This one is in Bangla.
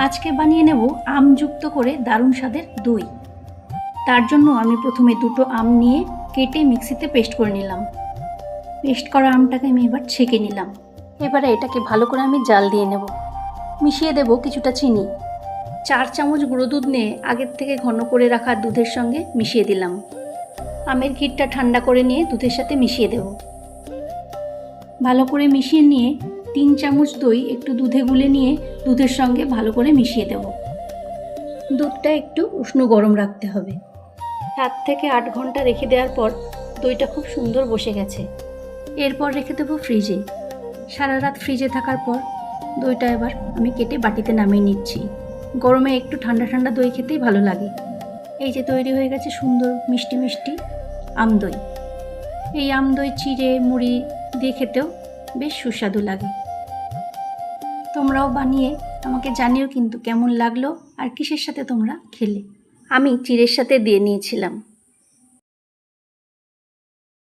আজকে বানিয়ে নেব আমযুক্ত করে দারুণ স্বাদের দই। তার জন্য আমি প্রথমে দুটো আম নিয়ে কেটে মিক্সিতে পেস্ট করে নিলাম। পেস্ট করা আমটাকে আমি এবার ছেঁকে নিলাম। এবারে এটাকে ভালো করে আমি জাল দিয়ে নেব। মিশিয়ে দেব কিছুটা চিনি। 4 চামচ গুঁড়ো দুধ নিয়ে আগের থেকে ঘন করে রাখা দুধের সঙ্গে মিশিয়ে দিলাম। আমের ক্ষীরটা ঠান্ডা করে নিয়ে দুধের সাথে মিশিয়ে দেব। ভালো করে মিশিয়ে নিয়ে 3 চামচ দই একটু দুধে গুলে নিয়ে দুধের সঙ্গে ভালো করে মিশিয়ে দেব। দুধটা একটু উষ্ণ গরম রাখতে হবে। 7 থেকে 8 ঘন্টা রেখে দেওয়ার পর দইটা খুব সুন্দর বসে গেছে। এরপর রেখে দেবো ফ্রিজে। সারা রাত ফ্রিজে থাকার পর দইটা এবার আমি কেটে বাটিতে নামিয়ে নিচ্ছি। গরমে একটু ঠান্ডা ঠান্ডা দই খেতেই ভালো লাগে। এই যে তৈরি হয়ে গেছে সুন্দর মিষ্টি মিষ্টি আম দই। এই আম দই চিড়ে মুড়ি দিয়ে খেতেও বেশ সুস্বাদু লাগে। তোমরাও বানিয়ে আমাকে জানিও কিন্তু কেমন লাগলো আর কিসের সাথে তোমরা খেলে। আমি চিড়ের সাথে দিয়ে নিয়েছিলাম।